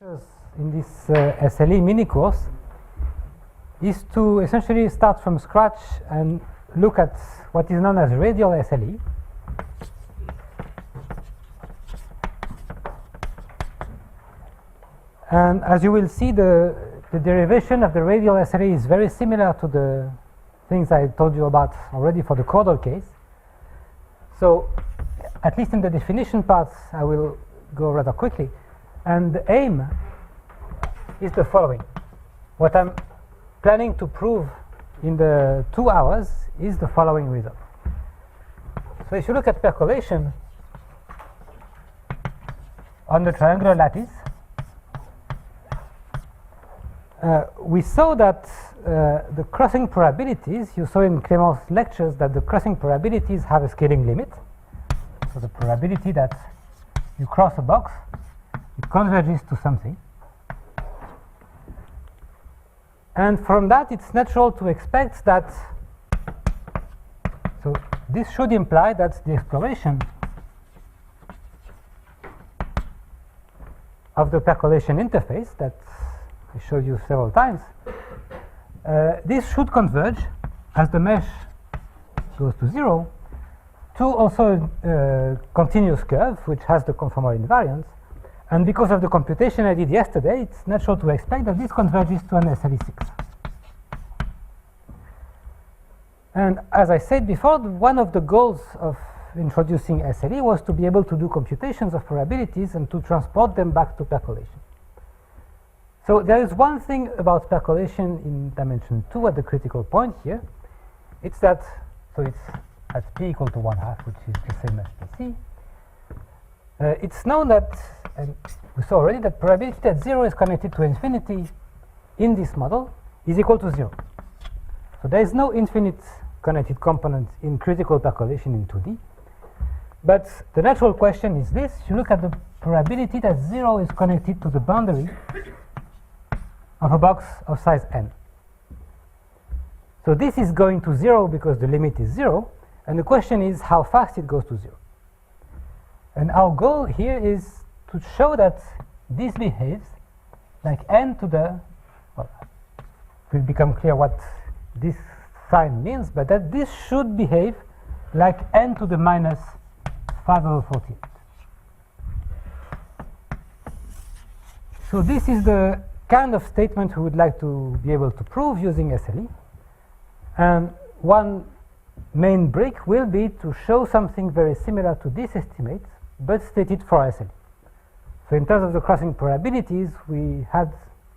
In this SLE mini course is to essentially start from scratch and look at what is known as radial SLE. And as you will see, the derivation of the radial SLE is very similar to the things I told you about already for the chordal case. So at least in the definition parts, I will go rather quickly. And the aim is the following. What I'm planning to prove in the 2 hours is the following result. So if you look at percolation on the triangular lattice, we saw that the crossing probabilities, you saw in Clément's lectures that the crossing probabilities have a scaling limit. So the probability that you cross a box, it converges to something. And from that, it's natural to expect that, so this should imply that the exploration of the percolation interface that I showed you several times, this should converge as the mesh goes to 0 to also a continuous curve which has the conformal invariance. And because of the computation I did yesterday, it's natural to expect that this converges to an SLE6. And as I said before, one of the goals of introducing SLE was to be able to do computations of probabilities and to transport them back to percolation. So there is one thing about percolation in dimension 2 at the critical point here. It's that, so it's at p equal to 1/2, which is the same as pc. It's known that, and we saw already, that probability that 0 is connected to infinity in this model is equal to 0. So there is no infinite connected component in critical percolation in 2D. But the natural question is this: you look at the probability that 0 is connected to the boundary of a box of size n. So this is going to 0 because the limit is 0, and the question is how fast it goes to 0. And our goal here is to show that this behaves like n to the, well, it will become clear what this sign means, but that this should behave like n to the minus 5/48. So this is the kind of statement we would like to be able to prove using SLE. And one main brick will be to show something very similar to this estimate, but stated for SLE. So in terms of the crossing probabilities, we had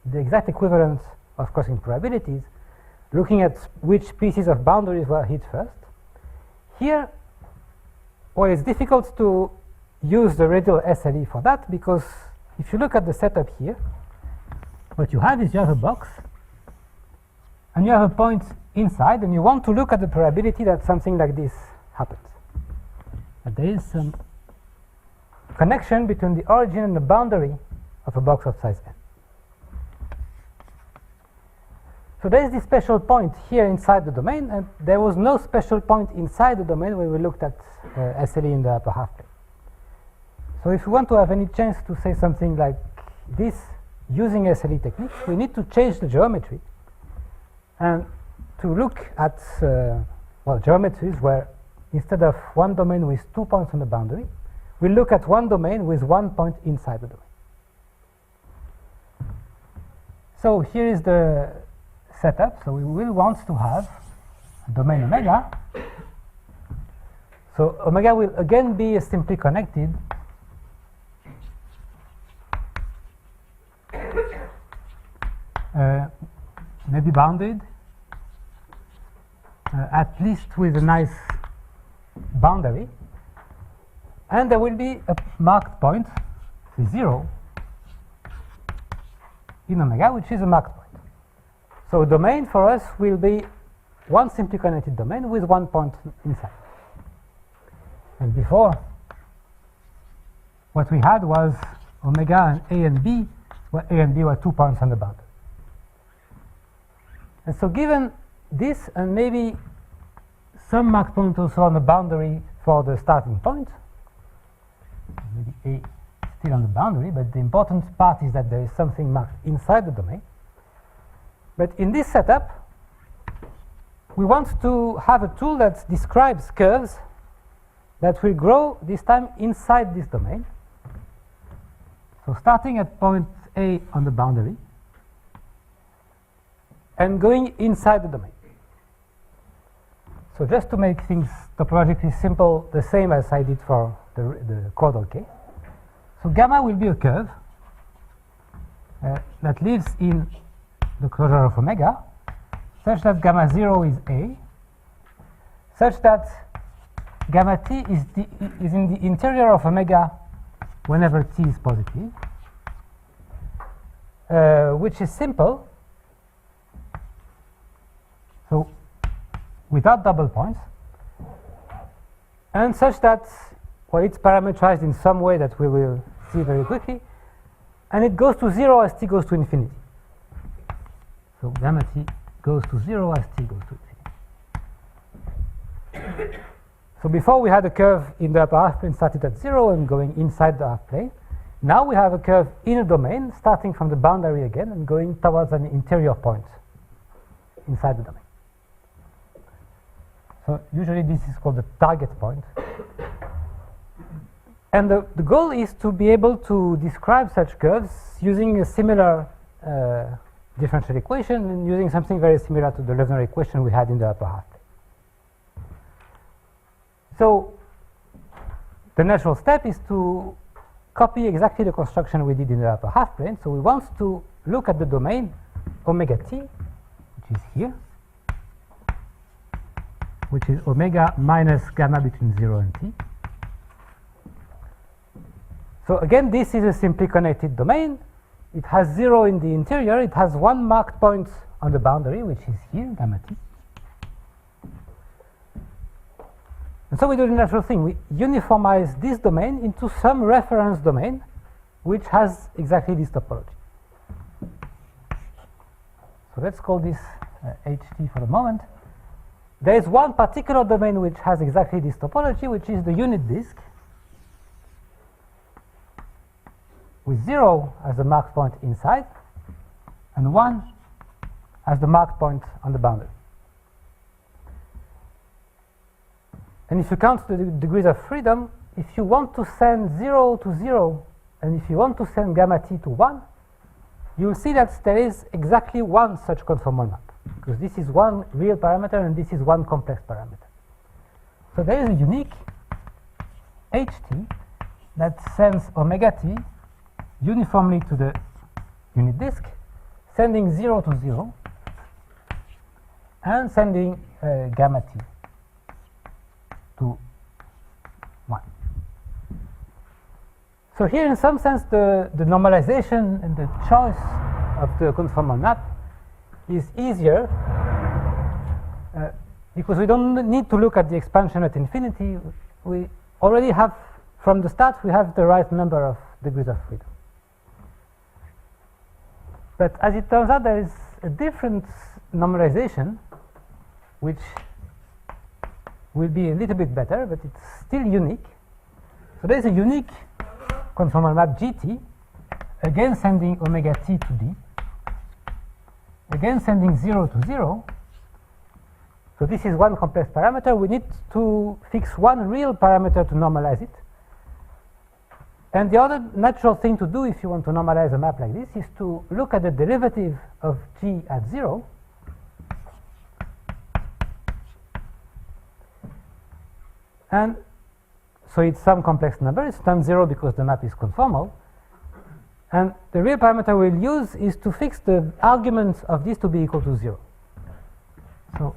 the exact equivalence of crossing probabilities, looking at which pieces of boundaries were hit first. Here, well, it's difficult to use the radial SLE for that, because if you look at the setup here, what you have is you have a box, and you have a point inside, and you want to look at the probability that something like this happens. And there is some connection between the origin and the boundary of a box of size n. So there is this special point here inside the domain, and there was no special point inside the domain when we looked at SLE in the upper half plane. So if we want to have any chance to say something like this using SLE techniques, we need to change the geometry and to look at well, geometries where instead of one domain with 2 points on the boundary, we look at one domain with 1 point inside the domain. So here is the setup. So we will want to have a domain omega. So omega will again be simply connected maybe bounded at least with a nice boundary, and there will be a marked point, 0, in omega, which is a marked point. So domain for us will be one simply connected domain with 1 point inside. And before, what we had was omega and A and B, where A and B were 2 points on the boundary. And so given this, and maybe some marked point also on the boundary for the starting point, maybe A still on the boundary, but the important part is that there is something marked inside the domain. But in this setup, we want to have a tool that describes curves that will grow this time inside this domain. So starting at point A on the boundary and going inside the domain. So just to make things topologically simple, the same as I did for the chordal case. So gamma will be a curve that lives in the closure of omega, such that gamma 0 is A, such that gamma t is in the interior of omega whenever t is positive, which is simple. So without double points, and such that, well, it's parameterized in some way that we will see very quickly, and it goes to 0 as t goes to infinity. So gamma t goes to 0 as t goes to infinity. So before we had a curve in the upper half plane started at 0 and going inside the half plane. Now we have a curve in a domain starting from the boundary again and going towards an interior point inside the domain. So usually this is called the target point. And the goal is to be able to describe such curves using a similar differential equation and using something very similar to the Loewner equation we had in the upper half plane. So the natural step is to copy exactly the construction we did in the upper half plane. So we want to look at the domain omega t, which is here, which is omega minus gamma between 0 and t. So again, this is a simply connected domain. It has 0 in the interior. It has one marked point on the boundary, which is here, gamma t. And so we do the natural thing. We uniformize this domain into some reference domain which has exactly this topology. So let's call this HT for the moment. There is one particular domain which has exactly this topology, which is the unit disk, with 0 as the marked point inside and 1 as the marked point on the boundary. And if you count the degrees of freedom, if you want to send 0 to 0 and if you want to send gamma t to 1, you will see that there is exactly one such conformal map, because this is one real parameter and this is one complex parameter. So there is a unique HT that sends omega t uniformly to the unit disk, sending 0 to 0 and sending gamma t to 1. So here, in some sense, the normalization and the choice of the conformal map is easier because we don't need to look at the expansion at infinity. We already have, from the start, we have the right number of degrees of freedom. But as it turns out, there is a different normalization which will be a little bit better, but it's still unique. So there is a unique conformal map GT, again sending omega t to d, again sending 0 to 0. So this is one complex parameter. We need to fix one real parameter to normalize it. And the other natural thing to do if you want to normalize a map like this is to look at the derivative of g at 0. And so it's some complex number. It's non-zero because the map is conformal. And the real parameter we'll use is to fix the arguments of this to be equal to 0. So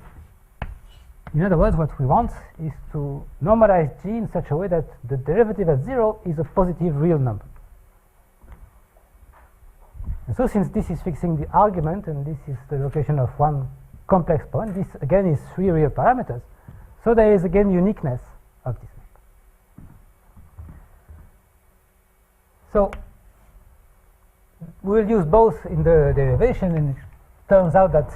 in other words, what we want is to normalize g in such a way that the derivative at 0 is a positive real number. And so since this is fixing the argument and this is the location of one complex point, this again is 3 real parameters. So there is again uniqueness of this map. So we'll use both in the derivation, and it turns out that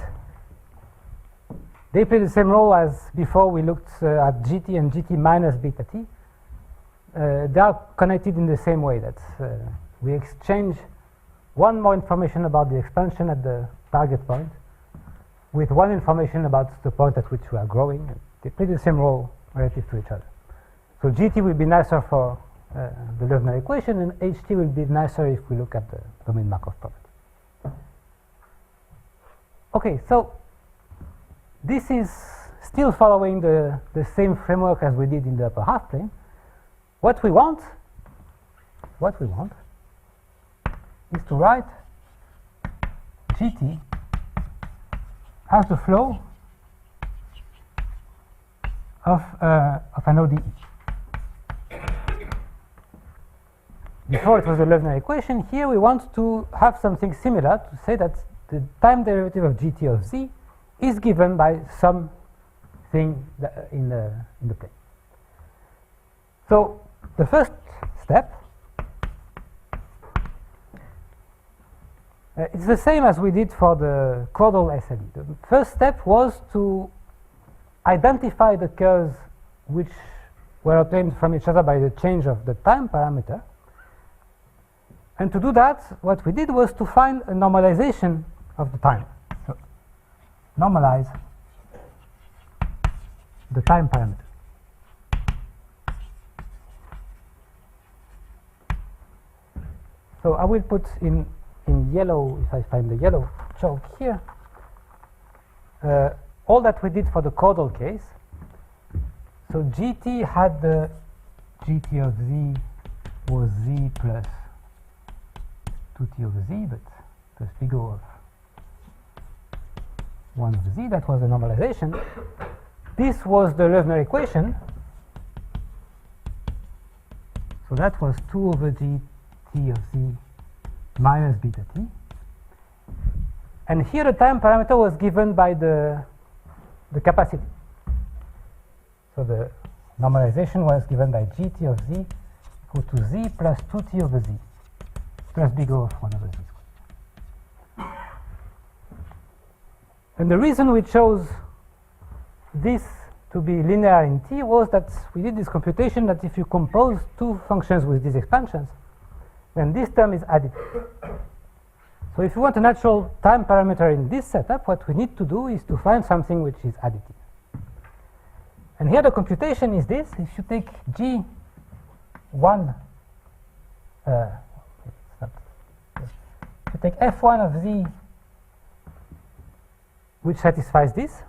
they play the same role as before we looked at GT and GT minus beta t. they are connected in the same way, that we exchange one more information about the expansion at the target point with one information about the point at which we are growing. They play the same role relative to each other. So GT will be nicer for the Loewner equation, and HT will be nicer if we look at the domain Markov property. Okay, so this is still following the same framework as we did in the upper half plane. What we want is to write GT as the flow of an ODE. Before it was the Loewner equation. Here we want to have something similar, to say that the time derivative of GT of Z is given by something in the plane. So the first step, it's the same as we did for the chordal SLE. The first step was to identify the curves which were obtained from each other by the change of the time parameter. And to do that, what we did was to find a normalization of the time. So normalize the time parameter. So I will put in yellow, if I find the yellow chalk here, all that we did for the chordal case. So GT had the GT of Z was Z plus 2t over Z, but plus big O of 1 over Z. That was the normalization. This was the Loewner equation. So that was 2 over GT of Z minus beta t. And here the time parameter was given by the capacity. So the normalization was given by GT of Z equal to Z plus 2t over Z plus big O of 1 over Z squared. And the reason we chose this to be linear in T was that we did this computation that if you compose two functions with these expansions, then this term is additive. So if you want a natural time parameter in this setup, what we need to do is to find something which is additive. And here the computation is this. If you take G1, if you take F1 of Z, which satisfies this,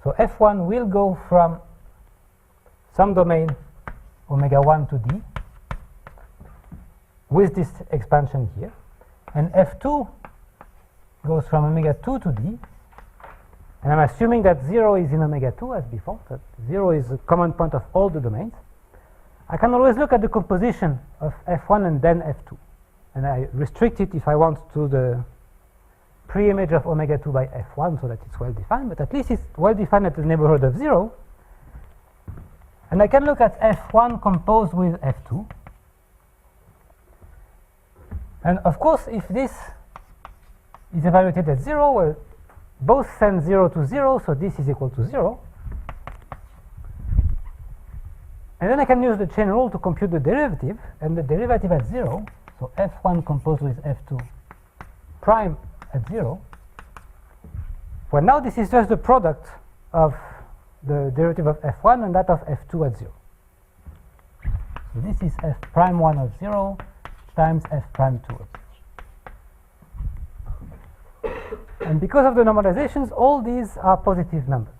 so F1 will go from some domain omega 1 to D with this expansion here, and F2 goes from omega 2 to D, and I'm assuming that 0 is in omega 2 as before, that 0 is a common point of all the domains. I can always look at the composition of F1 and then F2, and I restrict it if I want to the pre-image of omega 2 by F1 so that it's well defined, but at least it's well defined at the neighborhood of 0. And I can look at F1 composed with F2. And of course, if this is evaluated at 0, well, both send 0 to 0, so this is equal to 0. And then I can use the chain rule to compute the derivative, and the derivative at 0, so F1 composed with F2 prime at 0. Well, now this is just the product of the derivative of F1 and that of F2 at 0. So this is F prime 1 of 0 times F prime 2 of 0. And because of the normalizations, all these are positive numbers.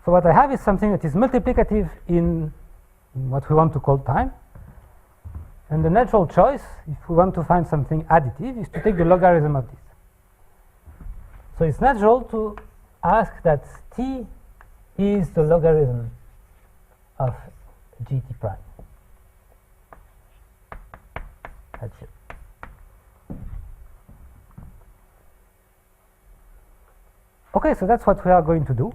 So what I have is something that is multiplicative in what we want to call time. And the natural choice, if we want to find something additive, is to take the logarithm of this. So it's natural to ask that T is the logarithm of GT prime. That's it. Okay, so that's what we are going to do.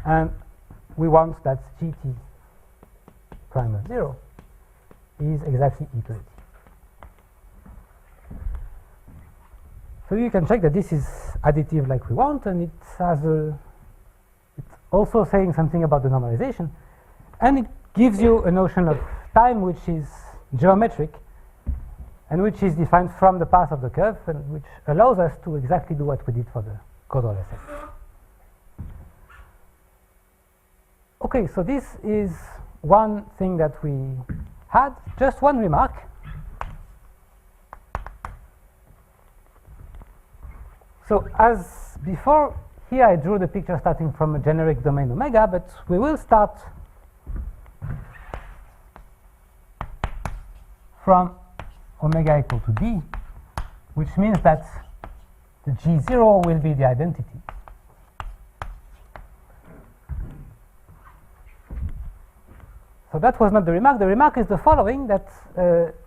And we want that GT prime of 0 is exactly e to the t. So you can check that this is additive like we want, and it's also saying something about the normalization. And it gives you a notion of time which is geometric and which is defined from the path of the curve, and which allows us to exactly do what we did for the caudal SL. Okay, so this is one thing that we had. Just one remark. So as before, here I drew the picture starting from a generic domain omega, but we will start from omega equal to d, which means that the G0 will be the identity. So that was not the remark. The remark is the following, that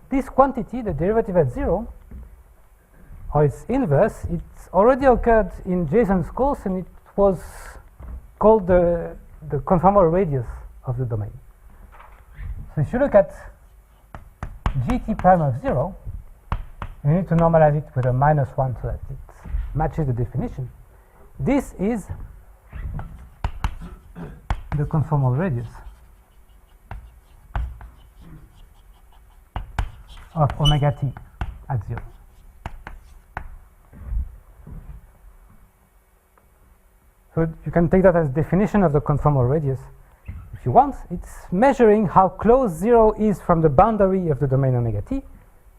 this quantity, the derivative at 0, or its inverse, it's already occurred in Jason's course, and it was called the conformal radius of the domain. So if you look at gt prime of 0, you need to normalize it with a -1 so that it matches the definition. This is the conformal radius of omega t at 0. So you can take that as definition of the conformal radius if you want. It's measuring how close 0 is from the boundary of the domain omega t,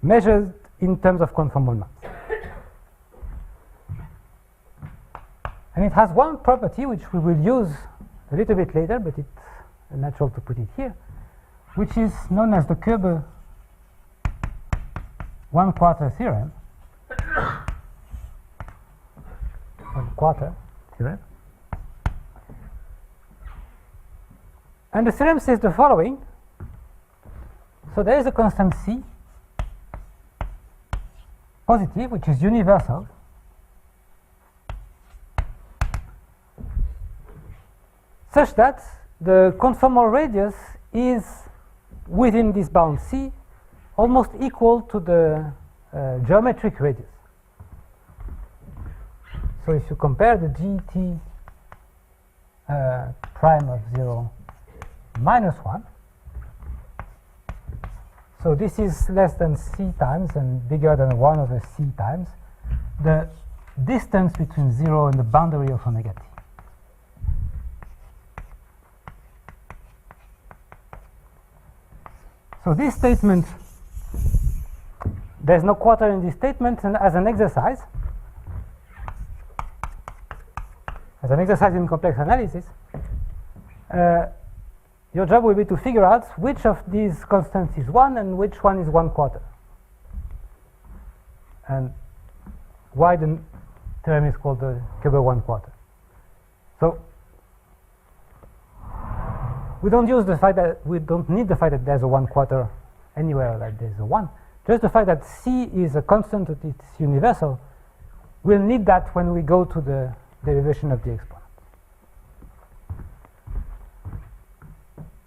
measured in terms of conformal mass. And it has one property which we will use a little bit later, but it's natural to put it here, which is known as the Koebe 1/4 theorem, or the quarter theorem. And the theorem says the following. So there is a constant c, positive, which is universal, such that the conformal radius is within this bound c, almost equal to the geometric radius. So if you compare the gt prime of 0 -1, so this is less than c times and bigger than 1/c times the distance between 0 and the boundary of omega t. So this statement, there's no quarter in this statement, and as an exercise in complex analysis, your job will be to figure out which of these constants is 1 and which one is 1/4, and why the theorem is called the Koebe 1/4. So we don't use the fact that we don't need the fact that there's a 1/4 anywhere, that there's a 1. Just the fact that c is a constant, that it's universal. We'll need that when we go to the derivation of the exponent.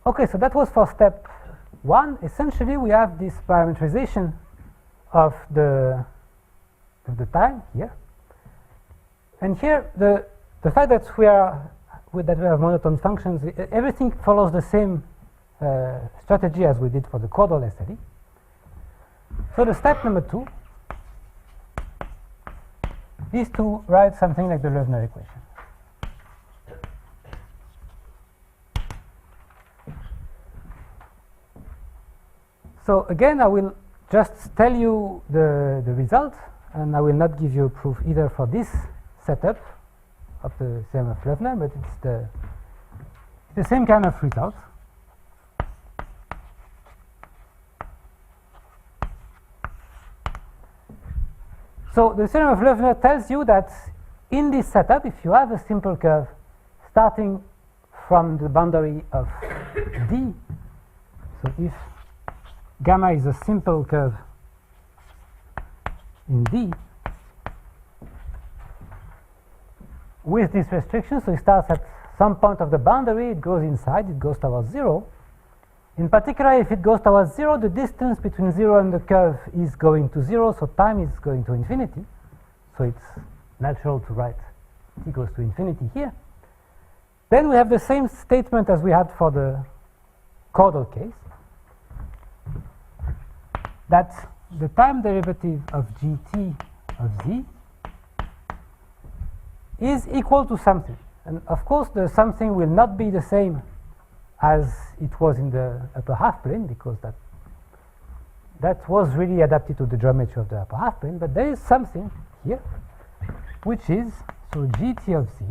Okay, so that was for step 1. Essentially, we have this parametrization of the time here, and here the fact that we have monotone functions, everything follows the same strategy as we did for the caudal SLE. So the step number 2 is to write something like the Loewner equation. So again, I will just tell you the result, and I will not give you a proof either for this setup of the theorem of Loewner, but it's the same kind of result. So the theorem of Loewner tells you that in this setup, if you have a simple curve starting from the boundary of D, so if gamma is a simple curve in D with this restriction, so it starts at some point of the boundary, it goes inside, it goes towards 0. In particular, if it goes towards 0, the distance between 0 and the curve is going to 0, so time is going to infinity. So it's natural to write t goes to infinity here. Then we have the same statement as we had for the caudal case, that the time derivative of gt of z is equal to something. And of course, the something will not be the same as it was in the upper half plane, because that was really adapted to the geometry of the upper half plane. But there is something here, which is, so gt of z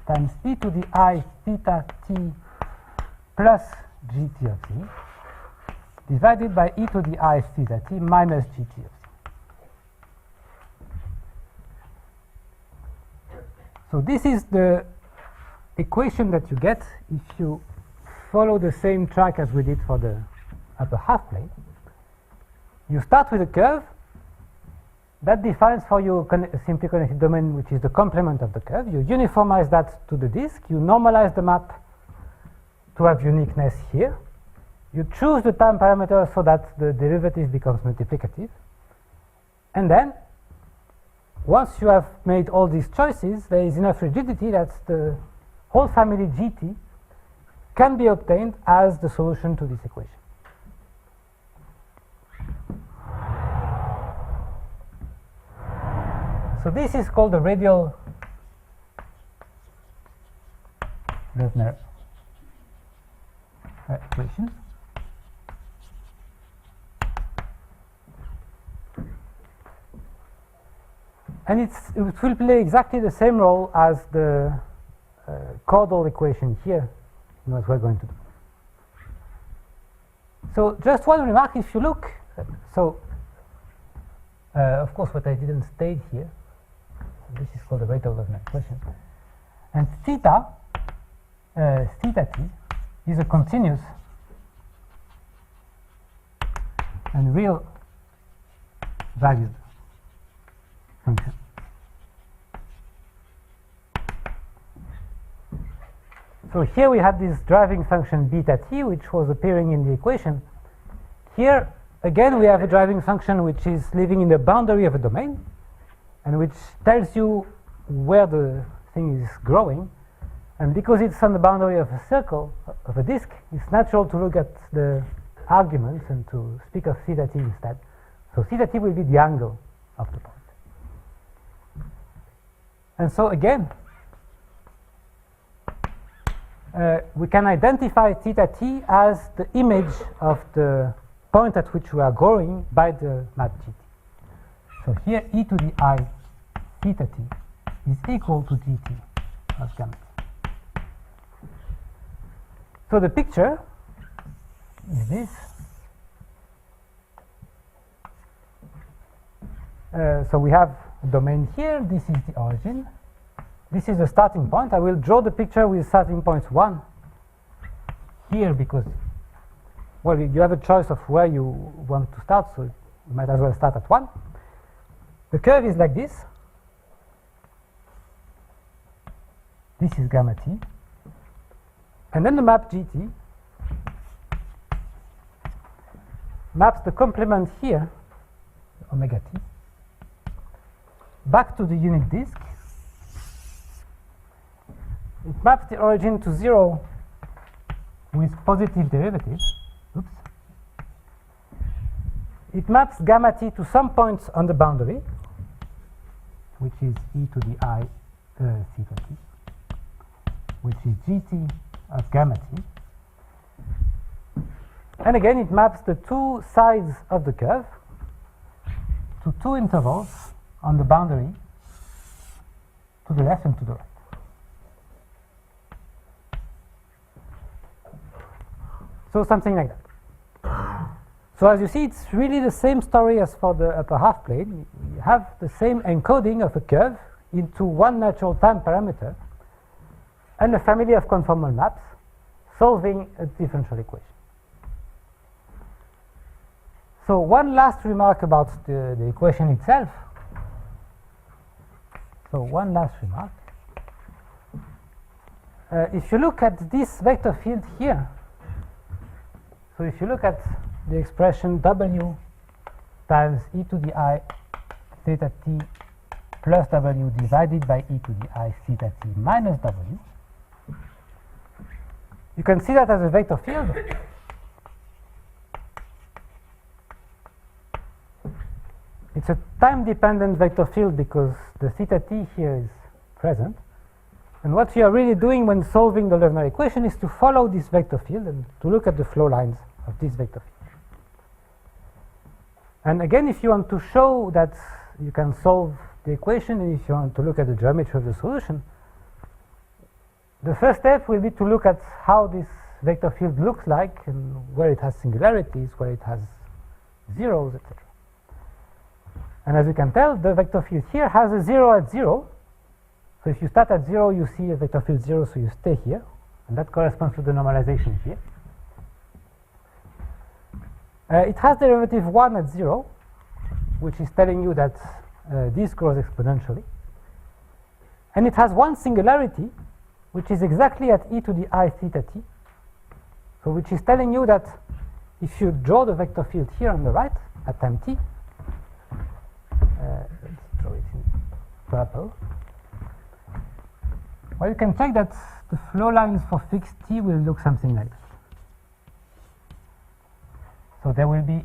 times e to the I theta t plus gt of z divided by e to the I theta t minus gt of z. So this is the equation that you get if you follow the same track as we did for the upper half plane. You start with a curve that defines for you a simply connected domain, which is the complement of the curve. You uniformize that to the disk. You normalize the map to have uniqueness here. You choose the time parameter so that the derivative becomes multiplicative. And then, once you have made all these choices, there is enough rigidity that the whole family gt can be obtained as the solution to this equation. So this is called the radial Loewner equation. And it will play exactly the same role as the caudal equation here in what we're going to do. So just one remark, if you look, of course what I didn't state here, this is called the radial Loewner equation, and theta t is a continuous and real valued function. So here we had this driving function beta t, which was appearing in the equation. Here again we have a driving function which is living in the boundary of a domain and which tells you where the thing is growing. And because it's on the boundary of a circle, of a disk, it's natural to look at the arguments and to speak of theta t instead. So theta t will be the angle of the point. And so again, we can identify theta t as the image of the point at which we are growing by the map gt. So here e to the I theta t is equal to gt of gamma t. So the picture is this. So we have a domain here. This is the origin. This is the starting point. I will draw the picture with starting points 1 here because, well, you have a choice of where you want to start, so you might as well start at 1. The curve is like this. This is gamma t. And then the map gt maps the complement here, omega t, back to the unit disk. It maps the origin to 0 with positive derivatives. Oops. It maps gamma t to some points on the boundary, which is e to the I theta t, which is gt of gamma t. And again, it maps the two sides of the curve to two intervals on the boundary to the left and to the right. So something like that. So as you see, it's really the same story as for the upper half plane. You have the same encoding of a curve into one natural time parameter and a family of conformal maps solving a differential equation. So one last remark about the equation itself. So one last remark. If you look at this vector field here, so if you look at the expression w times e to the I theta t plus w divided by e to the I theta t minus w, you can see that as a vector field It's a time-dependent vector field because the theta t here is present. And what we are really doing when solving the Loewner equation is to follow this vector field and to look at the flow lines of this vector field. And again, if you want to show that you can solve the equation, and if you want to look at the geometry of the solution, the first step will be to look at how this vector field looks like and where it has singularities, where it has zeros, etc. And as you can tell, the vector field here has a 0 at 0. So if you start at 0, you see a vector field 0, so you stay here. And that corresponds to the normalization here. It has derivative 1 at 0, which is telling you that this grows exponentially. And it has one singularity, which is exactly at e to the I theta t. So which is telling you that if you draw the vector field here on the right at time t, let's draw it in purple. Well, you can check that the flow lines for fixed t will look something like this. So there will be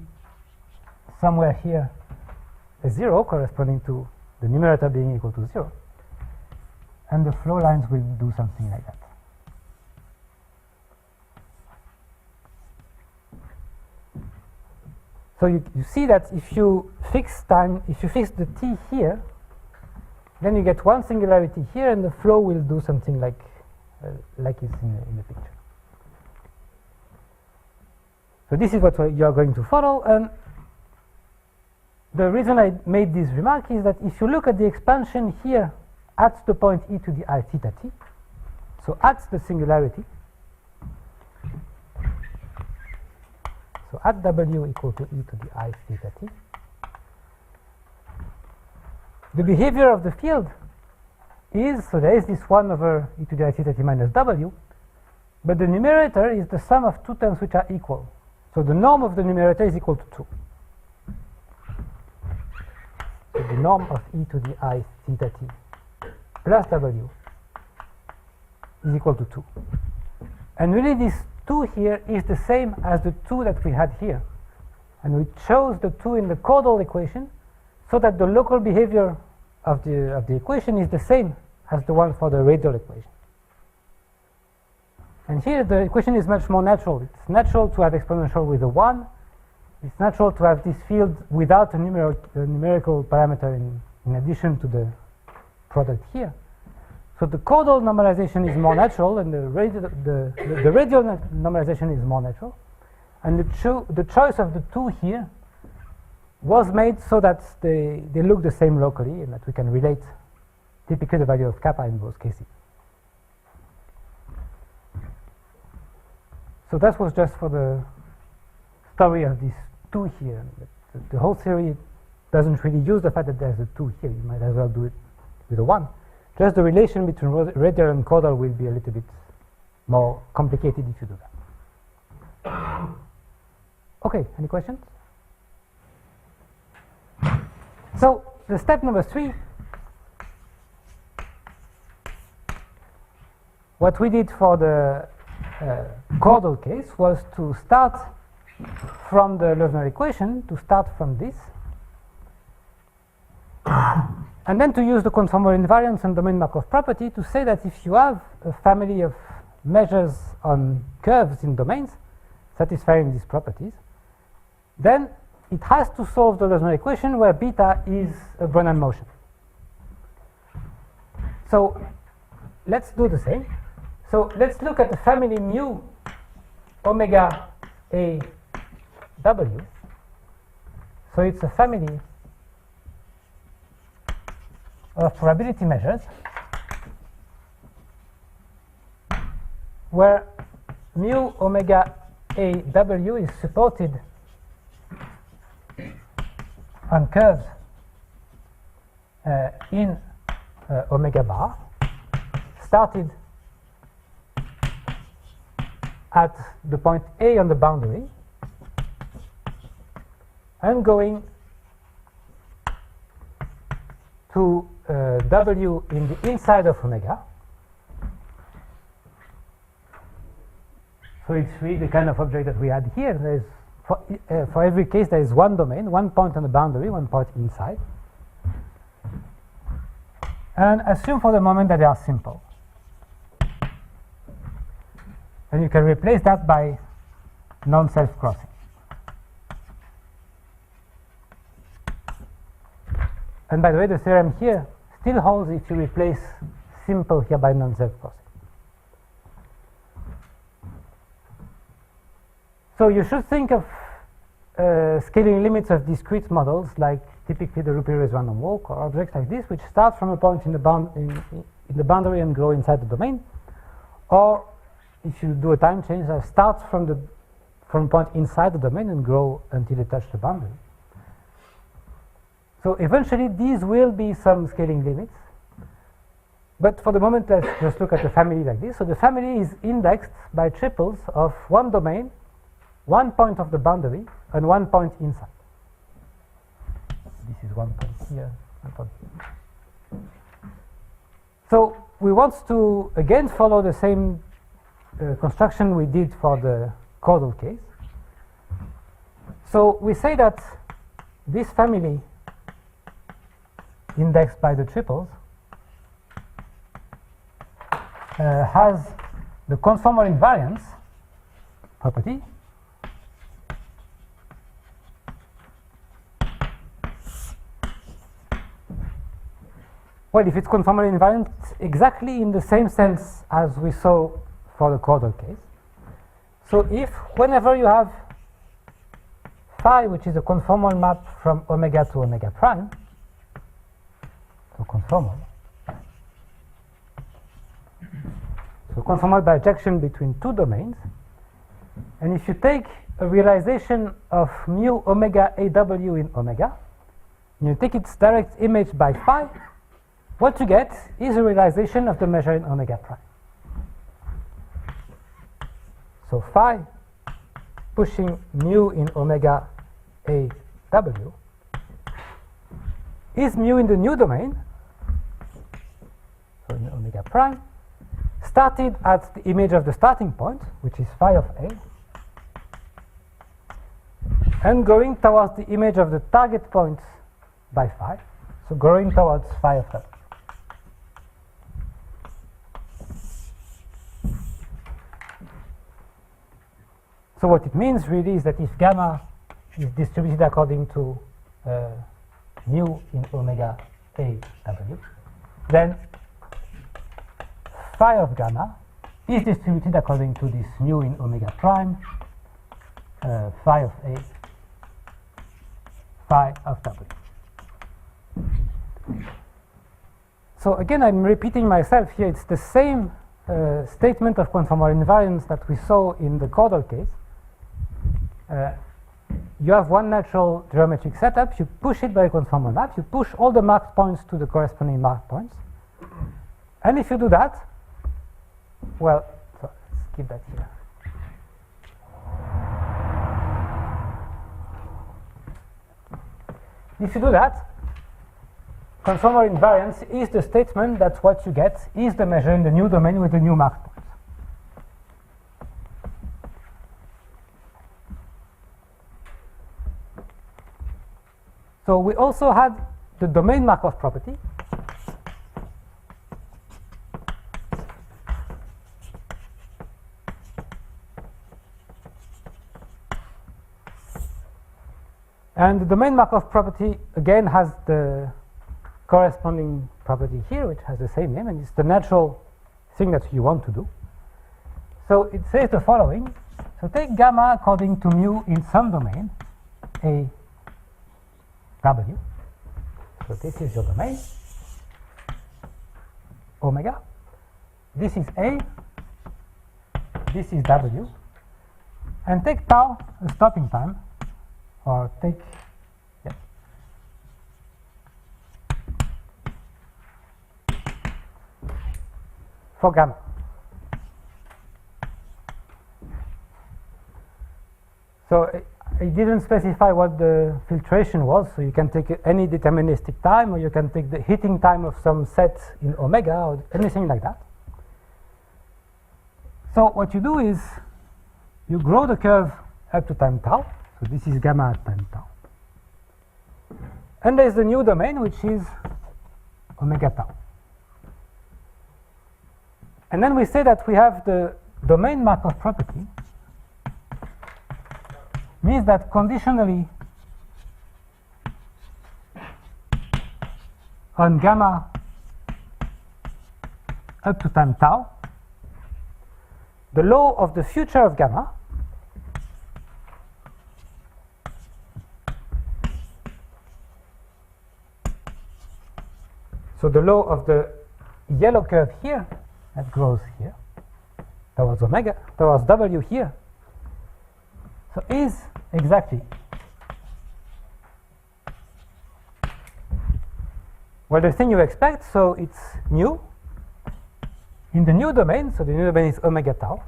somewhere here a 0 corresponding to the numerator being equal to 0. And the flow lines will do something like that. So you see that if you fix the t here, then you get one singularity here, and the flow will do something like it's in the picture. So this is what you are going to follow. And the reason I made this remark is that if you look at the expansion here at the point e to the I theta t, so at the singularity, so at w equal to e to the I theta t, the behavior of the field is, so there is this 1 over e to the I theta t minus w, but the numerator is the sum of two terms which are equal. So the norm of the numerator is equal to 2. So the norm of e to the I theta t plus w is equal to 2. And really this 2 here is the same as the 2 that we had here. And we chose the 2 in the caudal equation so that the local behavior of the equation is the same as the one for the radial equation. And here the equation is much more natural. It's natural to have exponential with a 1. It's natural to have this field without a numerical parameter in addition to the product here. So the caudal normalization is more natural, and the radial normalization is more natural. And the choice of the 2 here was made so that they look the same locally, and that we can relate typically the value of kappa in both cases. So that was just for the story of these 2 here. The whole theory doesn't really use the fact that there's a 2 here. You might as well do it with a 1. Just the relation between radial and caudal will be a little bit more complicated if you do that. Okay, any questions? So the step number 3, what we did for the caudal case was to start from the Loewner equation, to start from this, and then to use the conformal invariance and domain Markov property to say that if you have a family of measures on curves in domains satisfying these properties, then it has to solve the Loewner equation where beta is a Brennan motion. So let's do the same. So let's look at the family mu omega a w. So it's a family of probability measures where mu omega a w is supported on curves in omega bar, started at the point A on the boundary and going to w in the inside of omega. So it's really the kind of object that we had here. There's for every case there is one domain, one point on the boundary, one point inside. And assume for the moment that they are simple. And you can replace that by non-self-crossing. And by the way, the theorem here still holds if you replace simple here by non-self-crossing. So you should think of scaling limits of discrete models, like typically the Rupire's random walk or objects like this, which start from a point in the boundary and grow inside the domain. Or if you do a time change, that starts from a point inside the domain and grow until it touches the boundary. So eventually these will be some scaling limits. But for the moment, let's just look at a family like this. So the family is indexed by triples of one domain, one point of the boundary, and one point inside. This is one point here, one point here. So we want to again follow the same construction we did for the causal case. So we say that this family indexed by the triples has the conformal invariance property Well, if it's conformally invariant, exactly in the same sense as we saw for the causal case. So if whenever you have phi, which is a conformal map from omega to omega prime, so conformal, so conformal bijection between two domains, and if you take a realization of mu omega AW in omega, and you take its direct image by phi, what you get is a realization of the measure in omega prime. So phi pushing mu in omega AW is mu in the new domain, so in omega prime, started at the image of the starting point, which is phi of A, and going towards the image of the target point by phi, so going towards phi of W. So what it means really is that if gamma is distributed according to mu in omega AW, then phi of gamma is distributed according to this mu in omega prime, phi of A, phi of W. So again, I'm repeating myself here. It's the same statement of conformal invariance that we saw in the causal case. You have one natural geometric setup, you push it by a conformal map, you push all the marked points to the corresponding marked points. And if you do that, well, so let's keep that here. If you do that, conformal invariance is the statement that what you get is the measure in the new domain with the new marked points. So we also had the domain Markov property. And the domain Markov property again has the corresponding property here, which has the same name, and it's the natural thing that you want to do. So it says the following. So take gamma according to mu in some domain, A W. So this is your domain, omega. This is A, this is W. And take tau, the stopping time, or take, yeah. For gamma. So it didn't specify what the filtration was, so you can take any deterministic time, or you can take the hitting time of some set in omega, or anything like that. So what you do is you grow the curve up to time tau, So this is gamma at time tau. And there's the new domain, which is omega tau. And then we say that we have the domain Markov property, means that conditionally on gamma up to time tau, the law of the future of gamma so the law of the yellow curve here that grows here towards omega, towards W here, so is exactly well the thing you expect. So it's new in the new domain, so the new domain is omega tau.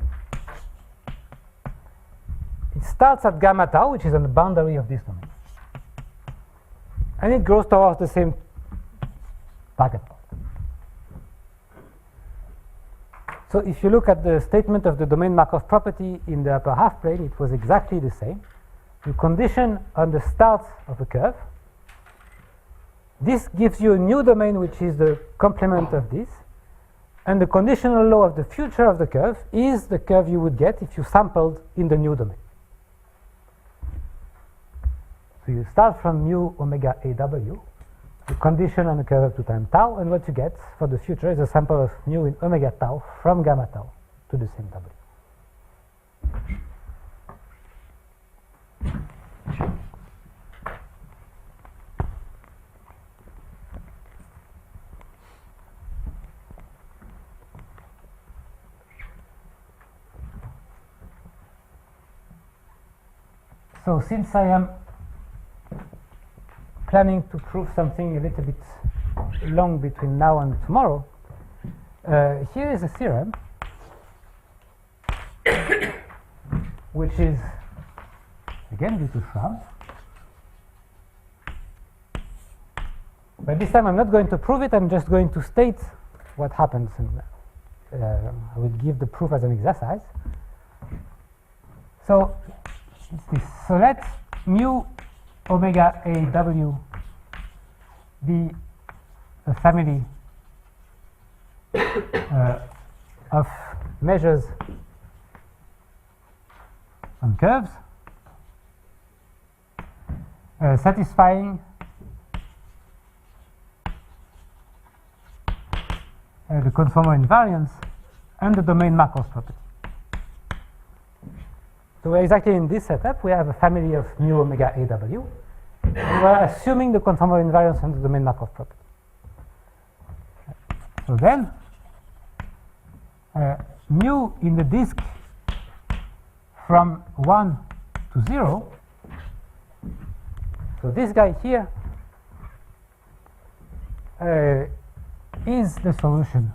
It starts at gamma tau, which is on the boundary of this domain, and it grows towards the same target point. So if you look at the statement of the domain Markov property in the upper half plane, it was exactly the same. You condition on the start of a curve. This gives you a new domain, which is the complement of this. And the conditional law of the future of the curve is the curve you would get if you sampled in the new domain. So you start from mu omega AW, you condition on the curve up to time tau, and what you get for the future is a sample of mu in omega tau from gamma tau to the same W. So since I am planning to prove something a little bit long between now and tomorrow, here is a theorem which is again due to Schramm, but this time I'm not going to prove it, I'm just going to state what happens, and I will give the proof as an exercise. So it's this. So let mu omega AW be a family of measures on curves satisfying the conformal invariance and the domain Markov property. So we're exactly in this setup. We have a family of mu omega AW. We're assuming the conformal invariance and the domain Markov property. So then, mu in the disk from 1 to 0. So this guy here is the solution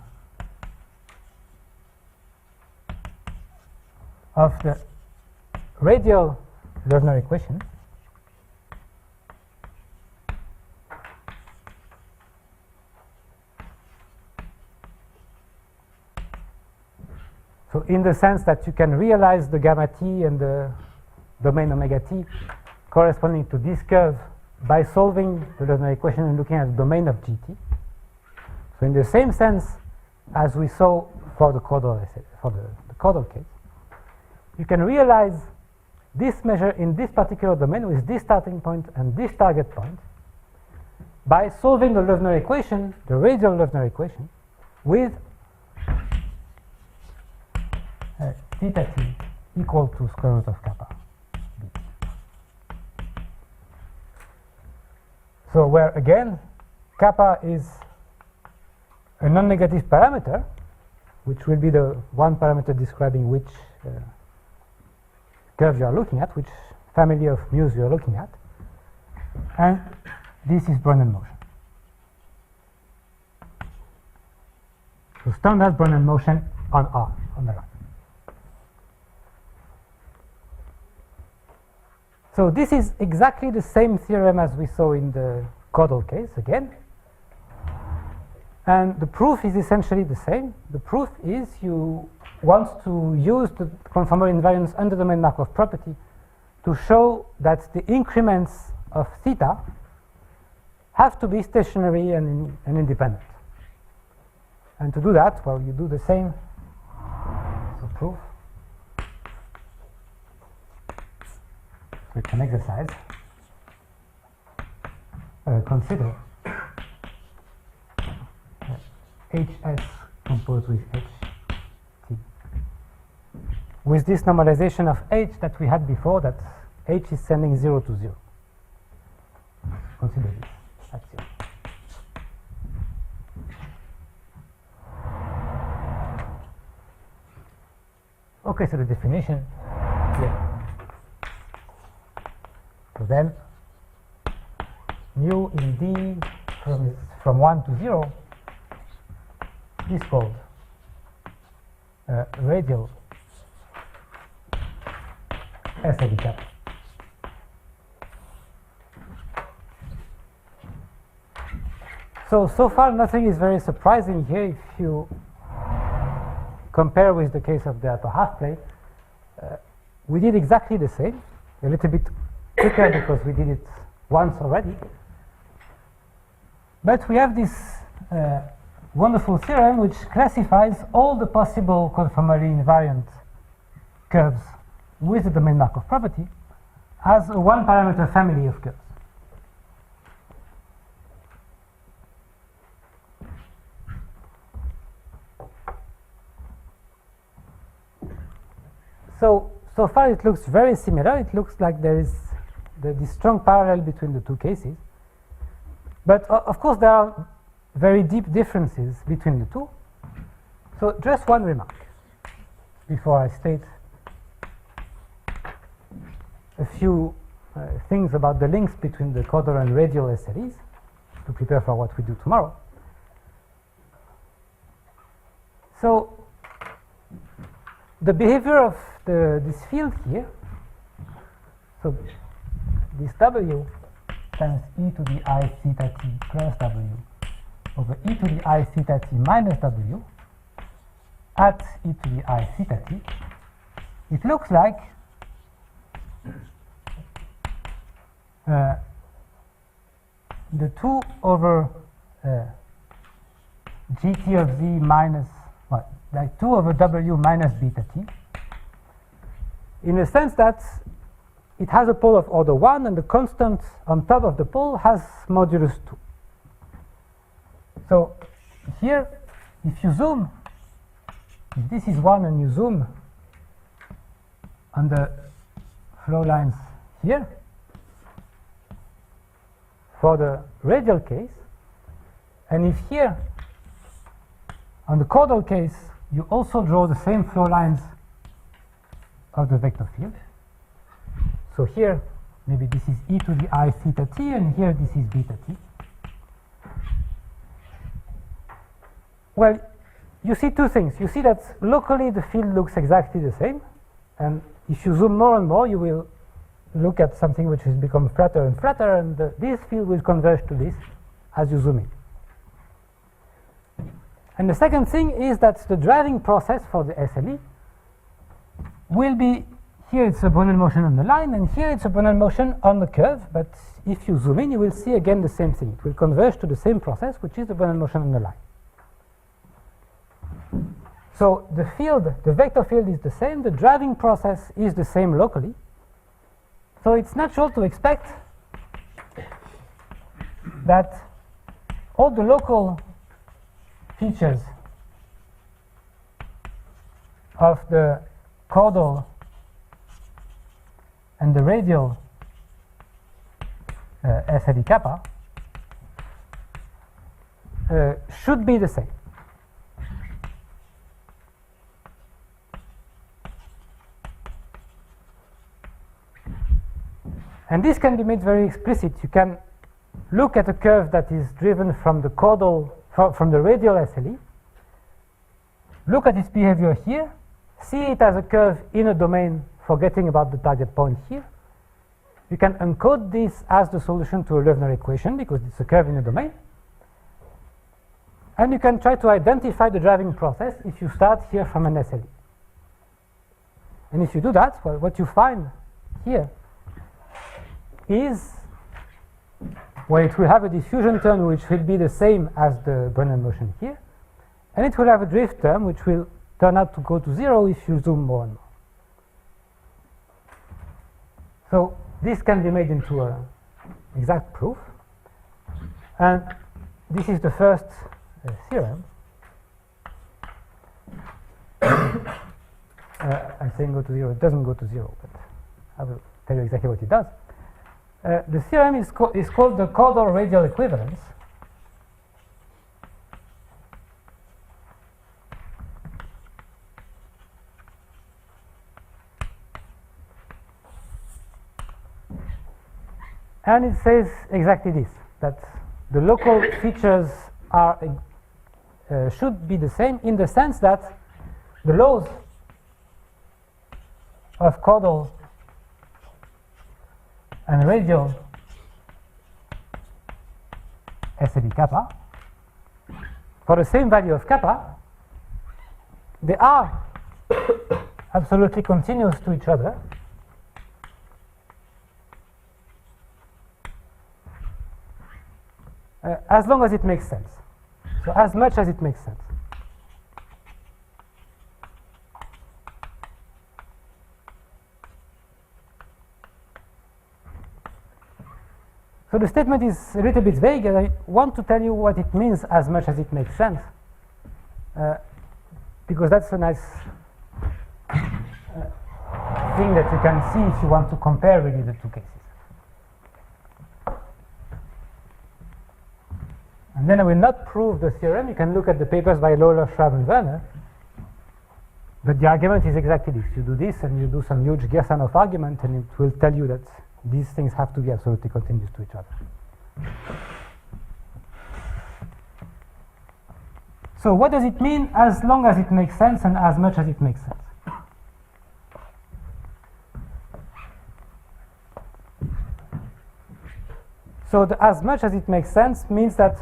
of the radial Loewner equation. So in the sense that you can realize the gamma t and the domain omega t corresponding to this curve by solving the Loewner equation and looking at the domain of gt. So in the same sense as we saw for the caudal case, you can realize this measure in this particular domain with this starting point and this target point by solving the Loewner equation, the radial Loewner equation, with theta t equal to square root of kappa b. So where again kappa is a non-negative parameter, which will be the one parameter describing which curve you are looking at, which family of mu's you are looking at, and this is Brownian motion. So standard Brownian motion on R on the right. So this is exactly the same theorem as we saw in the caudal case again. And the proof is essentially the same. The proof is you want to use the conformal invariance and the domain Markov property to show that the increments of theta have to be stationary and independent. And to do that, well, you do the same. So proof. So it's an exercise. Consider HS composed with HT. With this normalization of H that we had before, that H is sending 0 to 0. Consider this. That's it. Okay, so the definition here. So then, mu in D from 1 to 0 is called radial SLE cap. So far nothing is very surprising here if you compare with the case of the upper half plate. We did exactly the same, a little bit quicker because we did it once already. But we have this wonderful theorem which classifies all the possible conformally invariant curves with the domain Markov property as a one-parameter family of curves. So far it looks very similar. It looks like there is this strong parallel between the two cases. But of course there are very deep differences between the two. So just one remark before I state a few things about the links between the caudal and radial SLEs to prepare for what we do tomorrow. So the behavior of this field here, so this W times e to the I theta t plus W over e to the I theta t minus W at e to the I theta t, it looks like the 2 over gt of z minus, what, like 2 over W minus beta t, in the sense that it has a pole of order 1 and the constant on top of the pole has modulus 2. So here, if you zoom, if this is 1 and you zoom on the flow lines here, for the radial case, and if here, on the caudal case, you also draw the same flow lines of the vector field. So here, maybe this is e to the I theta t, and here this is beta t. Well, you see two things. You see that locally the field looks exactly the same, and if you zoom more and more, you will look at something which has become flatter and flatter, and this field will converge to this as you zoom in. And the second thing is that the driving process for the SLE will be, here it's a Brunel motion on the line, and here it's a Brunel motion on the curve, but if you zoom in, you will see again the same thing. It will converge to the same process, which is the Brunel motion on the line. So the field, the vector field is the same, the driving process is the same locally. So it's natural to expect that all the local features of the caudal and the radial SLE kappa should be the same. And this can be made very explicit. You can look at a curve that is driven from the caudal, from the radial SLE, look at its behavior here, see it as a curve in a domain, forgetting about the target point here. You can encode this as the solution to a Loewner equation because it's a curve in a domain. And you can try to identify the driving process if you start here from an SLE. And if you do that, well, what you find here is, well, it will have a diffusion term which will be the same as the Brenner motion here, and it will have a drift term which will turn out to go to 0 if you zoom more and more. So this can be made into an exact proof, and this is the first theorem. I'm saying go to 0, it doesn't go to 0, but I will tell you exactly what it does. The theorem is called the caudal radial equivalence. And it says exactly this, that the local features are should be the same in the sense that the laws of caudal and radial SLE kappa, for the same value of kappa, they are absolutely continuous to each other, as long as it makes sense. So as much as it makes sense. So the statement is a little bit vague, and I want to tell you what it means as much as it makes sense, because that's a nice thing that you can see if you want to compare really the two cases. And then I will not prove the theorem. You can look at the papers by Loewner, Schramm-Loewner. But the argument is exactly this. You do this and you do some huge Gersanoff argument, and it will tell you that these things have to be absolutely continuous to each other. So what does it mean as long as it makes sense and as much as it makes sense? So the as much as it makes sense means that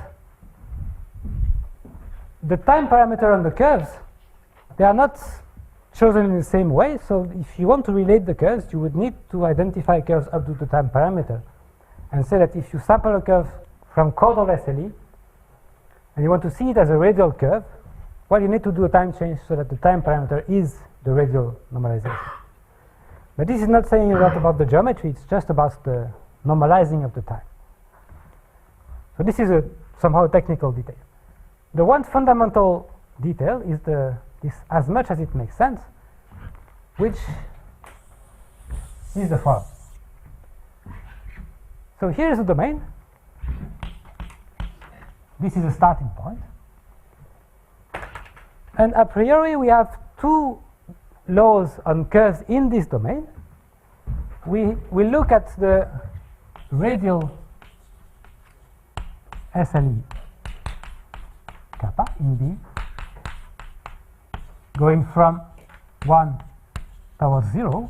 the time parameter on the curves, they are not chosen in the same way. So if you want to relate the curves, you would need to identify curves up to the time parameter and say that if you sample a curve from caudal SLE and you want to see it as a radial curve, well, you need to do a time change so that the time parameter is the radial normalization. But this is not saying a lot about the geometry, it's just about the normalizing of the time. So this is somehow a technical detail. The one fundamental detail is this as much as it makes sense, which is the following. So here is the domain. This is a starting point. And a priori we have two laws on curves in this domain. We look at the radial SLE kappa in B going from 1 towards 0 .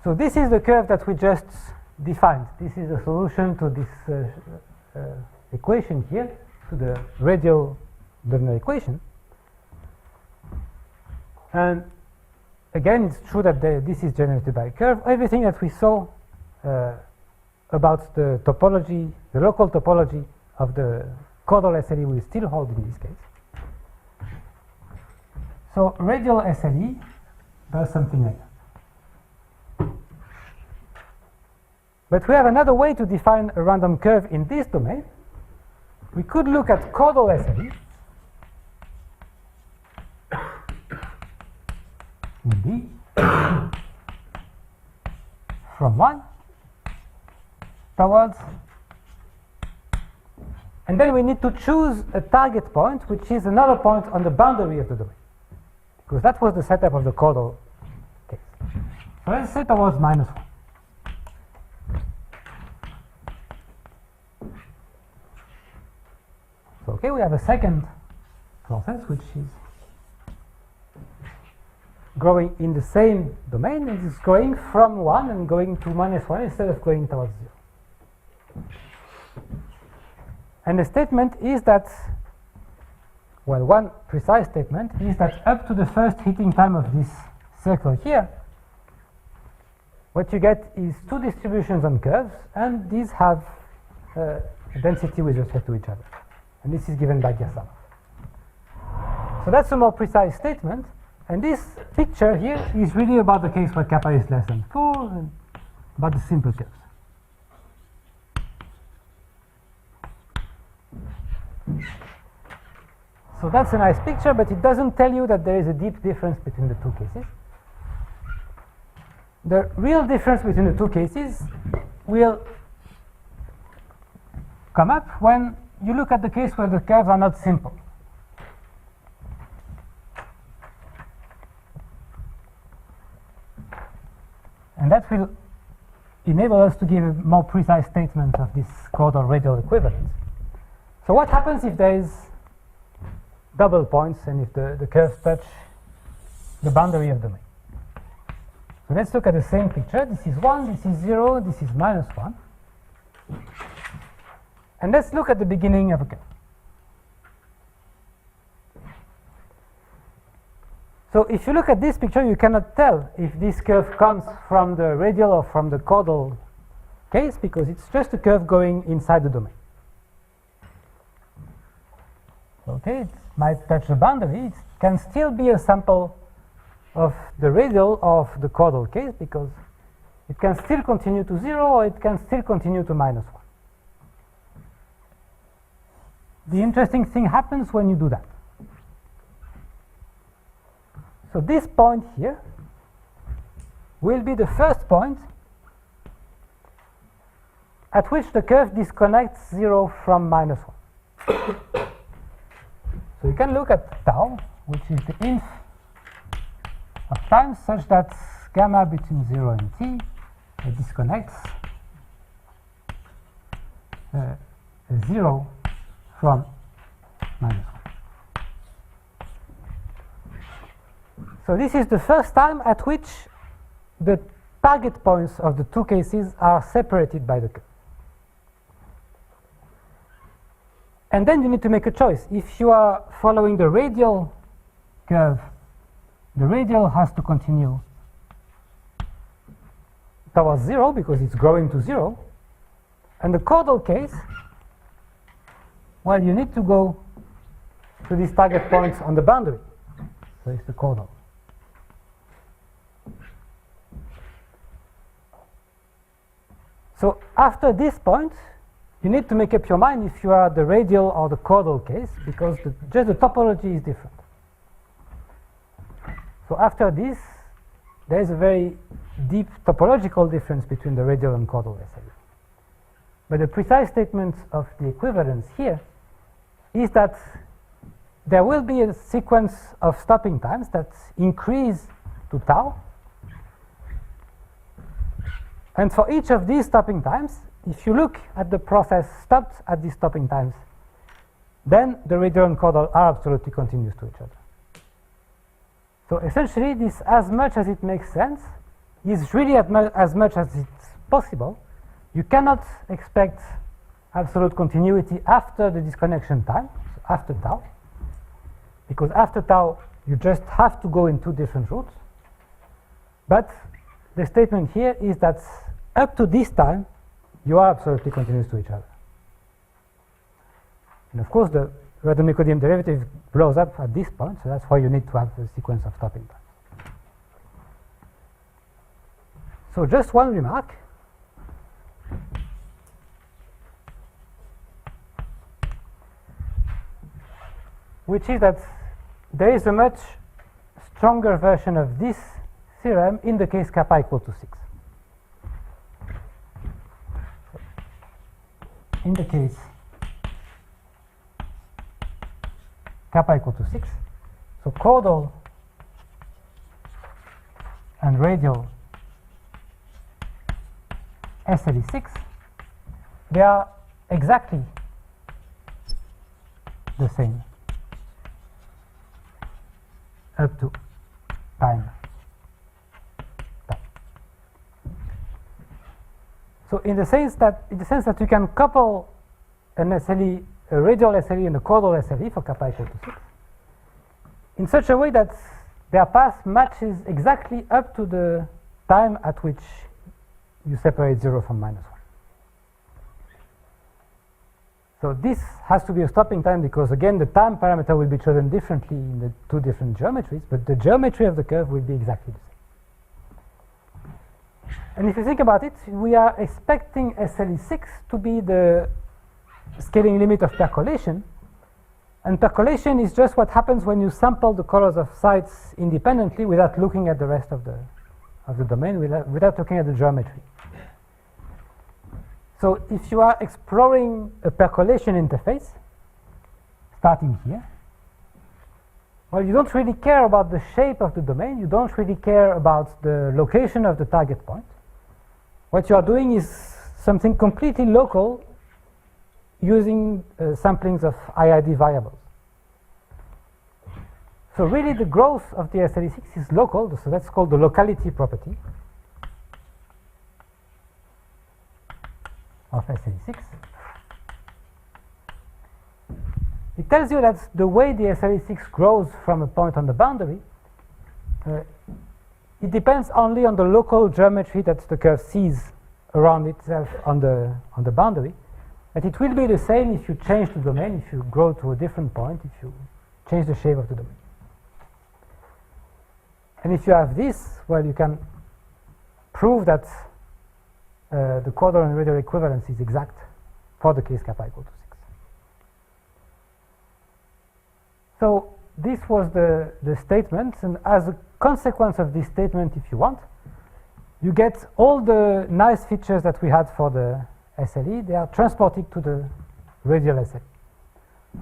So this is the curve that we just defined. This is a solution to this equation here, to the radial Bellner equation. And again, it's true that this is generated by a curve. Everything that we saw about the topology, the local topology of the caudal SLE will still hold in this case. So radial SLE does something like that. But we have another way to define a random curve in this domain. We could look at caudal SLE in B from 1 towards, and then we need to choose a target point, which is another point on the boundary of the domain, because that was the setup of the caudal case. So let's say towards -1. So okay, we have a second process which is growing in the same domain, and it's going from 1 and going to -1 instead of going towards 0. And the statement is that, well, one precise statement is that up to the first heating time of this circle here, what you get is two distributions on curves, and these have a density with respect to each other. And this is given by Gersanov. So that's a more precise statement. And this picture here is really about the case where kappa is less than 4, and about the simple curves. So that's a nice picture, but it doesn't tell you that there is a deep difference between the two cases. The real difference between the two cases will come up when you look at the case where the curves are not simple. And that will enable us to give a more precise statement of this chordal radial equivalence. So what happens if there is double points and if the curves touch the boundary of the domain? So let's look at the same picture. This is 1, this is 0, this is minus 1. And let's look at the beginning of a curve. So if you look at this picture, you cannot tell if this curve comes from the radial or from the chordal case, because it's just a curve going inside the domain. Okay, it might touch the boundary. It can still be a sample of the radial of the chordal case, because it can still continue to 0 or it can still continue to minus 1. The interesting thing happens when you do that. So this point here will be the first point at which the curve disconnects 0 from minus 1. So you can look at tau, which is the inf of time, such that gamma between 0 and t disconnects 0 from minus 1. So this is the first time at which the target points of the two cases are separated by the curve. And then you need to make a choice. If you are following the radial curve, the radial has to continue towards 0 because it's growing to 0. And the chordal case, well, you need to go to these target points on the boundary. So it's the chordal. So after this point, you need to make up your mind if you are the radial or the chordal case, because just the topology is different. So after this, there is a very deep topological difference between the radial and chordal SLE. But the precise statement of the equivalence here is that there will be a sequence of stopping times that increase to tau. And for each of these stopping times, if you look at the process stopped at these stopping times, then the radial and chordal are absolutely continuous to each other. So essentially, this, as much as it makes sense, is really as much as it's possible. You cannot expect absolute continuity after the disconnection time, so after tau, because after tau, you just have to go in two different routes. But the statement here is that up to this time, you are absolutely continuous to each other. And of course, the radial-Nicodean derivative blows up at this point, so that's why you need to have a sequence of stopping times. So just one remark. Which is that there is a much stronger version of this theorem in the case kappa equal to 6. In the case kappa equal to 6, so chordal and radial SLE6, they are exactly the same up to time. So in the sense that you can couple an SLE, a radial SLE and a chordal SLE for kappa equal to 6 in such a way that their path matches exactly up to the time at which you separate 0 from -1. So this has to be a stopping time because, again, the time parameter will be chosen differently in the two different geometries, but the geometry of the curve will be exactly the same. And if you think about it, we are expecting SLE6 to be the scaling limit of percolation. And percolation is just what happens when you sample the colors of sites independently without looking at the rest of the domain, without looking at the geometry. So if you are exploring a percolation interface, starting here, well, you don't really care about the shape of the domain. You don't really care about the location of the target point. What you are doing is something completely local using samplings of IID variables. So really the growth of the SLE6 is local, so that's called the locality property of SLE6. It tells you that the way the SLE6 grows from a point on the boundary, it depends only on the local geometry that the curve sees around itself on the boundary. But it will be the same if you change the domain, if you grow to a different point, if you change the shape of the domain. And if you have this, well, you can prove that the quadral and radial equivalence is exact for the case kappa equal to 6. So this was the statement, and as a consequence of this statement, if you want, you get all the nice features that we had for the SLE, they are transported to the radial SLE.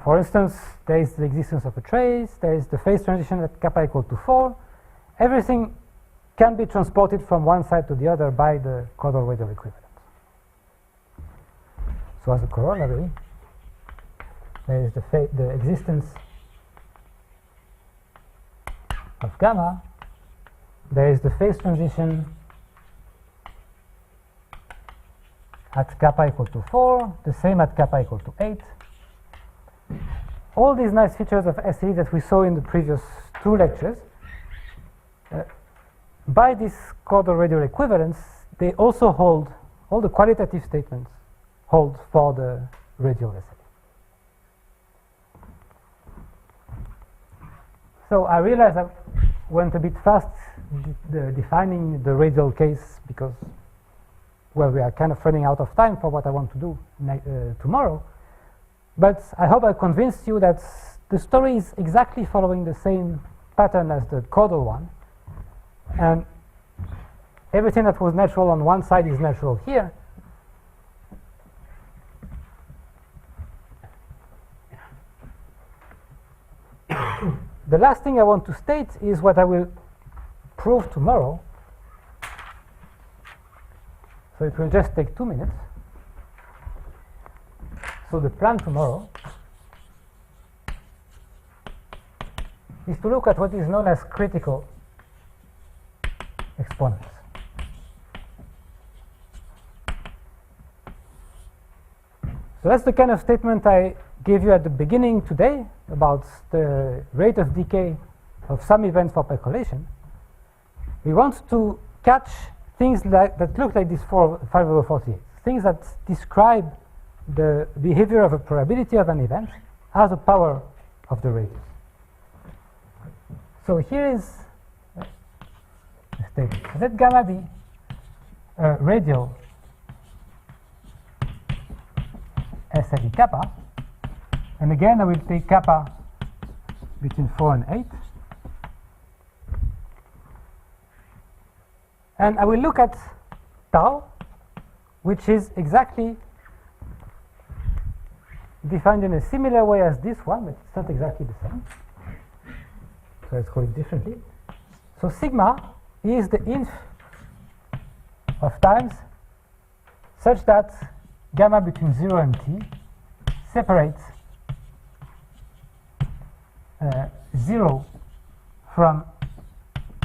For instance, there is the existence of a trace, there is the phase transition at kappa equal to 4. Everything can be transported from one side to the other by the quadral radial equivalent. So as a corollary, there is the existence of gamma, there is the phase transition at kappa equal to 4, the same at kappa equal to 8. All these nice features of SLE that we saw in the previous two lectures, by this quadral radial equivalence, they also hold, all the qualitative statements hold for the radial SLE. So I realize I went a bit fast defining the radial case because, well, we are kind of running out of time for what I want to do tomorrow. But I hope I convinced you that the story is exactly following the same pattern as the caudal one. And everything that was natural on one side is natural here. The last thing I want to state is what I will prove tomorrow. So it will just take 2 minutes. So the plan tomorrow is to look at what is known as critical exponents. So that's the kind of statement I gave you at the beginning today about the rate of decay of some event for percolation. We want to catch things that look like this 5/48, things that describe the behavior of a probability of an event as a power of the radius. So here is the statement. Let gamma be a radial SLE kappa, and again I will take kappa between 4 and 8, and I will look at tau, which is exactly defined in a similar way as this one, but it's not exactly the same. So let's call it differently. So sigma is the inf of times such that gamma between 0 and t separates 0 from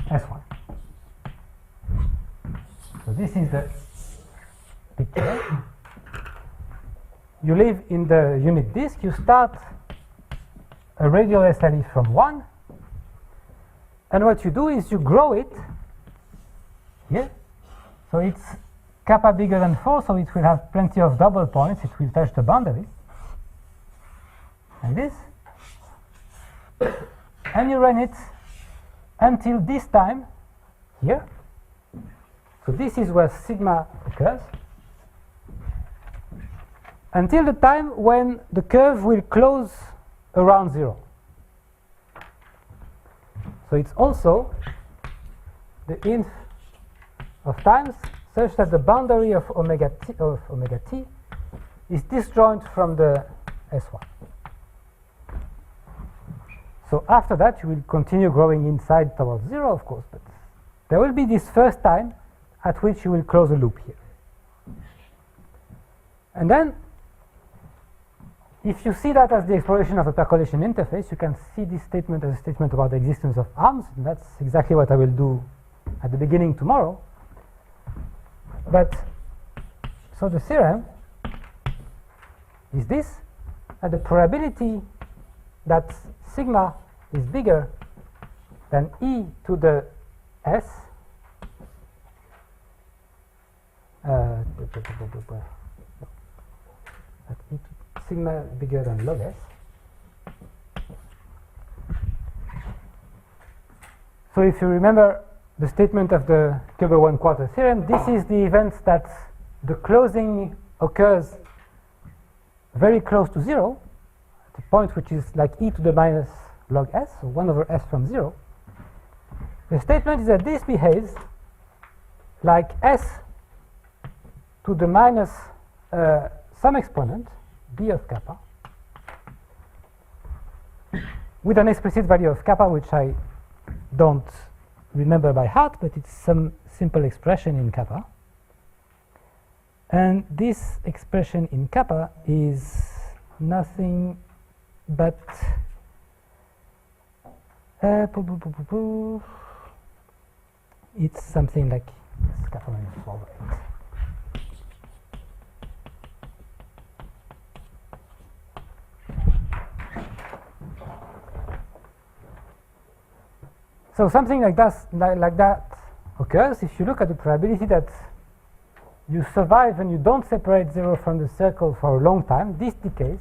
S1. So this is the picture. You live in the unit disk, you start a radial SLE from 1, And what you do is you grow it here. So it's kappa bigger than 4, so it will have plenty of double points. It will touch the boundary. And this. And you run it until this time here. So this is where sigma occurs. Until the time when the curve will close around 0. So it's also the inf of times such that the boundary of omega t is disjoint from the S1. So after that, you will continue growing inside towards 0, of course, but there will be this first time at which you will close a loop here. And then, if you see that as the exploration of a percolation interface, you can see this statement as a statement about the existence of arms, and that's exactly what I will do at the beginning tomorrow. But, so the theorem is this, that the probability that sigma is bigger than e to the s that e to sigma bigger than log s. So if you remember the statement of the Kuber 1/4 theorem, this is the event that the closing occurs very close to 0, at a point which is like e to the minus log s, so 1 over s from 0. The statement is that this behaves like s to the minus some exponent, b of kappa, with an explicit value of kappa, which I don't remember by heart, but it's some simple expression in kappa. And this expression in kappa is nothing but it's something like kappa minus 4. So something like that occurs if you look at the probability that you survive and you don't separate 0 from the circle for a long time. This decays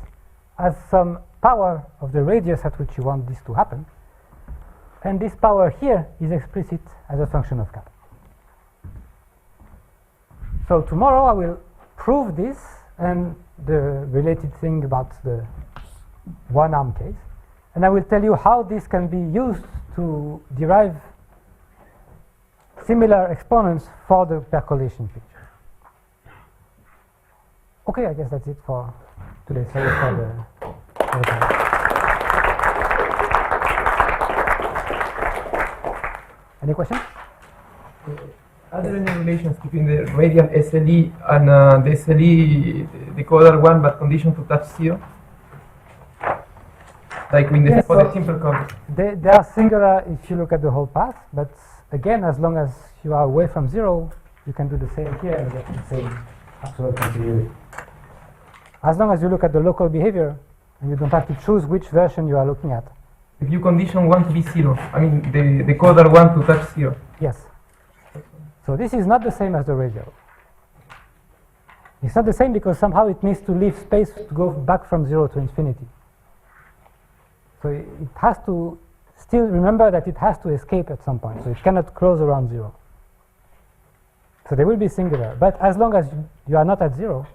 as some power of the radius at which you want this to happen. And this power here is explicit as a function of kappa. So tomorrow I will prove this and the related thing about the one-arm case. And I will tell you how this can be used to derive similar exponents for the percolation picture. Okay, I guess that's it for today. Sorry for the time. Any questions? Are there any relations between the radial SLE and the SLE decoder 1 but conditioned to touch 0? Like in the, yes, for the simple code. They are singular if you look at the whole path, but again, as long as you are away from 0, you can do the same here and get the same absolute continuity. As long as you look at the local behavior and you don't have to choose which version you are looking at. If you condition 1 to be 0, I mean the decoder 1 to touch 0. Yes. So this is not the same as the radial. It's not the same because somehow it needs to leave space to go back from 0 to infinity. So it has to still remember that it has to escape at some point. So it cannot close around 0. So they will be singular. But as long as you are not at 0,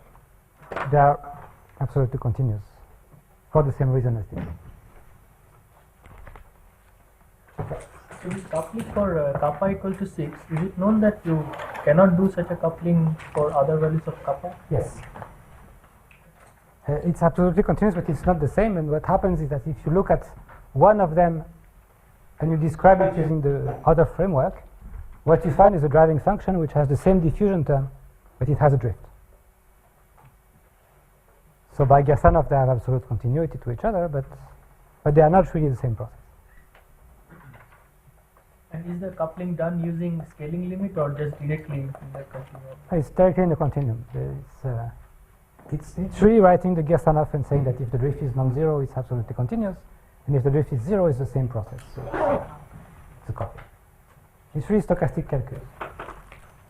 they are absolutely continuous for the same reason as this. So this coupling for kappa equal to 6, is it known that you cannot do such a coupling for other values of kappa? Yes. It's absolutely continuous, but it's not the same. And what happens is that if you look at one of them and you describe it using the other framework, what you find is a driving function which has the same diffusion term, but it has a drift. So by Gersanov, they have absolute continuity to each other, but they are not really the same process. And is the coupling done using scaling limit or just directly in the continuum? It's directly in the continuum. It's rewriting the Gersanov and saying that if the drift is non-zero, it's absolutely continuous, and if the drift is 0, it's the same process. So to copy. It's really stochastic calculus.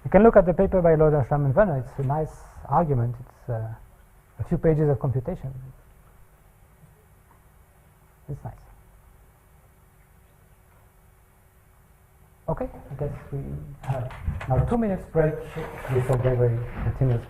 You can look at the paper by Loewner, Schramm-Loewner. It's a nice argument. It's a few pages of computation. It's nice. Okay, I guess we have now 2 minutes break before very continuous